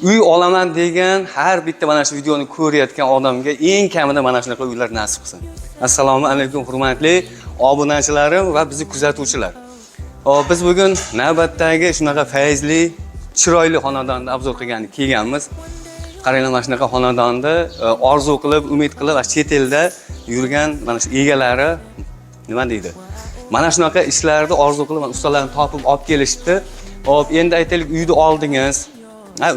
uy olaman degan har bitta mana shu videoni ko'rayotgan odamga eng kamida mana shunaqa uylar nasib qilsin. Assalomu alaykum hurmatli obunachilarim va bizni kuzatuvchilar. Biz bugun navbatdagi shunaqa fayzli, chiroyli xonadonni obzor qilgani kelganmiz. Qaranglar, mana shunaqa xonadonni orzu qilib, umid qilib, chet elda yurgan mana shu egalari nima deydi? Mana shunaqa ishlarni orzu qilib, ustalarni topib olib kelishdi. Endi aytaylik, uyni oldingiz,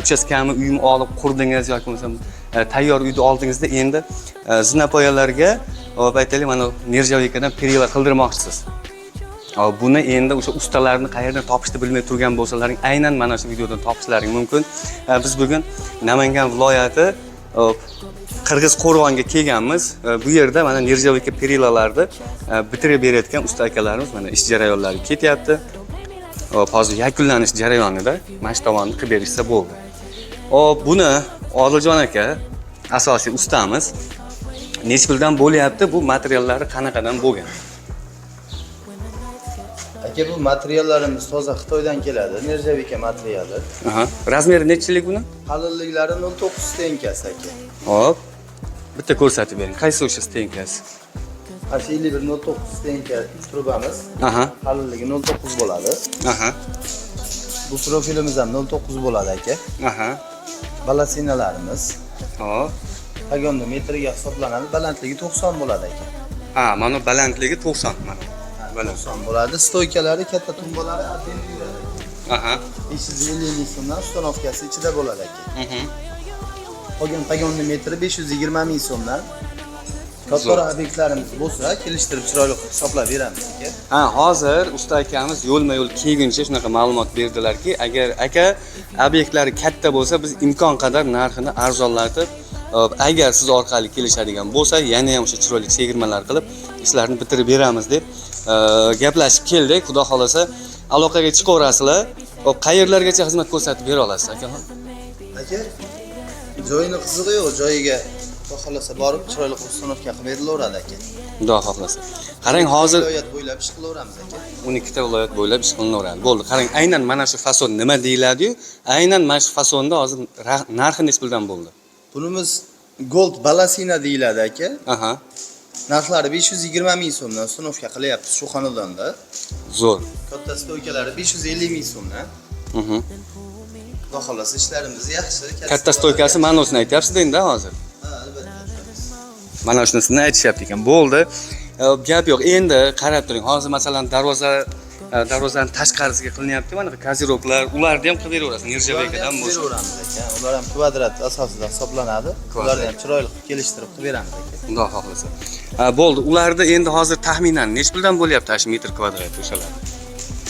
uchastkami uyni olib qurdingiz yoki bo'lmasam tayyor uyni oldingizda endi zinapoyalarga aytaylik, mana nержавейкаdan perila qildirmoqchisiz. Buni endi o'sha ustalarni qayerdan topishni bilmay turgan bo'lsalaring, aynan mana shu videodan topishlaring mumkin. Biz bugun Namangan viloyati Qirg'izqo'rg'onga kelganmiz. Bu yerda mana nержавейка perilalarni bitirib berayotgan usta akalarimiz mana ish jarayonlari ketyapti. Hozir yakunlanish jarayonida mana shu tomonni qilib berishsa bo'ldi. Buni Odiljon aka asosiy ustamiz. Necha puldan bo'lyapti? Bu materiallari qanaqadan bo'lgan? Aka, bu materiallarimiz toza Xitoydan keladi, nержавейка materiali. Razmeri nechilik buni? Qalinliklari 0.9 stenkasi aka. Hop. Bitta ko'rsatib bering. Qaysi o'sha stenkasi? Asli bir 0.9 stenka trubamiz. Qalinligi 0.9 bo'ladi. Bu profilimiz ham 0.9 bo'ladi aka. Balasinalarimiz. Hop. Pagonni metriga hisoblanadi, balandligi 90 bo'ladi aka. Mana balandligi 90 mana. 90 bo'ladi. Stoykalari katta tumbalari adden yuradi. 550 ming so'mdan ustanovkasi ichida bo'ladi aka. Qolgan pagonni metri 520 ming so'mdan. Katta obyektlarimiz bo'lsa, kelishtirib chiroyli hisoblab beramiz aka. Hozir usta akamiz yo'lma-yo'l kelguncha shunaqa ma'lumot berdilarki, agar aka obyektlari katta bo'lsa, biz imkon qadar narxini arzonlatib, agar siz orqali kelishadigan bo'lsa, yana ham o'sha chiroyli chegirmalar qilib, ishlarni bitirib beramiz deb gaplashib keldik. Xudo xolasa aloqaga chiqaverasizlar. Qayerlargacha xizmat ko'rsatib bera olasiz akaxon? Aka, joyini qizig'i yo'q, joyiga Xudo xolasa borib chiroyli ustanovka qilib berilaveradi aka. Xudo xolasa. Qarang, hozir viloyat bo'ylab ish qilaveramiz aka. 12 ta viloyat bo'ylab ish qilaveradi. Bo'ldi. Qarang, aynan mana shu fason nima deyiladi-yu? Aynan mana shu fasonda hozir narxi necha puldan bo'ldi? Bunimiz Gold Balasina deyiladi aka. Narxlari 520 ming so'mdan ustanovka qilyapmiz shu xonadonda. Zo'r. Katta stoykalari 550 ming so'mdan. Xudo xolasa ishlarimiz yaxshi. Katta stoykasi mana o'sini aytyapsiz endi hozir. Albatta. Mana shunasini aytishyapti ekan. Bo'ldi. Gap yo'q. Endi qarab turing. Hozir masalan darvozani tashqarisiga qilinyapti mana kaziroklar, ularni ham qilib beraverasiz. Nержавейкаdan bo'lsa. Beramiz aka. Ular ham kvadrat asosida hisoblanadi. Ularni ham chiroyli kelishtirib qilib beramiz aka. Xudo xohlasa. Bo'ldi. Ularda endi hozir taxminan necha puldan bo'lyapti shu metr kvadrat o'shalar?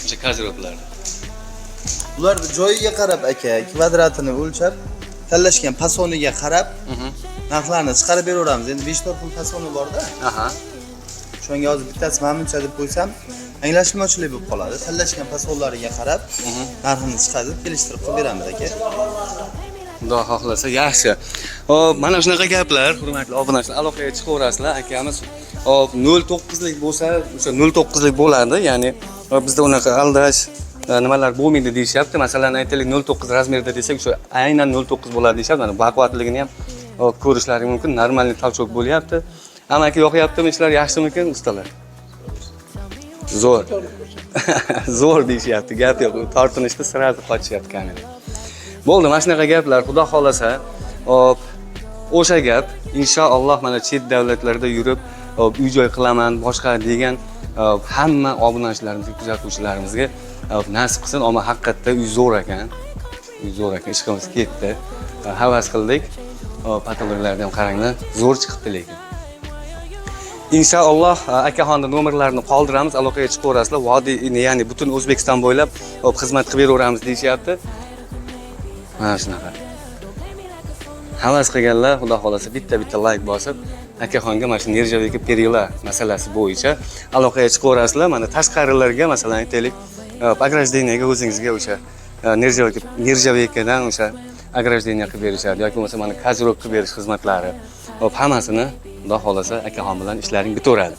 O'sha kaziroklar. Ularni joyiga qarab aka, kvadratini o'lchab, tanlashgan fasoniga qarab narxlarni chiqarib beraveramiz. Endi 5 ta xil fasoni bor-da. Shunga hozir bittasi mamnuncha deb qo'ysam, anglashilmovchilik bo'lib qoladi. Tanlashgan fasonlariga qarab narxini chiqarib, kelishtirib qilib beramiz aka. Xudo xohlasa yaxshi. Mana shunaqa gaplar, hurmatli obunachilar, aloqaga chiqaverasizlar. Akamiz 0.9 lik bo'lsa, o'sha 0.9 lik bo'ladi. Ya'ni bizda unaqa aldash nimalar bo'lmaydi deyishyapti. Masalan, aytaylik 0.9 razmerda desak, o'sha aynan 0.9 bo'ladi deyishyapti. Mana baquvvatligini ham ko'rishlaring mumkin. Normalniy talchoq bo'lyapti. Amaki yoqyaptimi, ishlar yaxshimikan ustalar? Zo'r. Zo'r deyishyapti. Gap yo'q. Tortinishda sirasi qochyapti kamera. Bo'ldi, mana shunaqa gaplar. Xudo xolasa, o'sha gap inshaalloh mana chet davlatlarda yurib, uy-joy qilaman, boshqa degan hamma obunachilarimizga, kuzatuvchilarimizga nasib qilsin. Ammo haqiqatda uy zo'r ekan. Uy zo'r ekan. Ishqimiz ketdi. Havas qildik. Patologlarni ham qaranglar, zo'r chiqibdi lekin. Inshaalloh akaxonning nomerlarini qoldiramiz, aloqaga chiqaverasizlar. Vodiy, ya'ni butun O'zbekiston bo'ylab xizmat qilib beraveramiz deyishyapti. Mana shunaqa. Havas qilganlar, xudo xolasa bitta like bosib, akaxonga mana shu nержавейка perila masalasi bo'yicha aloqaga chiqaverasizlar. Mana tashqarilarga masalan aytaylik, ограждениеga o'zingizga o'sha nержавейкаdan o'sha ограждение qilib berishadi yoki bo'lmasa mana kazirok qilib berish xizmatlari. Hammasini xudo xolasa akaxon bilan ishlaring bitaveradi.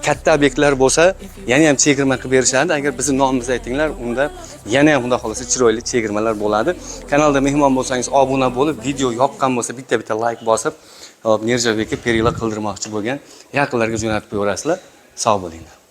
katta obyektlar bo'lsa, yana ham chegirma qilib berishadi. Agar bizning nomimizni aytinglar, unda yana ham xudo xolasa chiroyli chegirmalar bo'ladi. Kanalda mehmon bo'lsangiz, obuna bo'lib, video yoqqan bo'lsa, bitta like bosib, Mirjabekka perila qildirmoqchi bo'lgan yaqinlarga jo'natib qo'yaverasizlar. Sog' bo'linglar.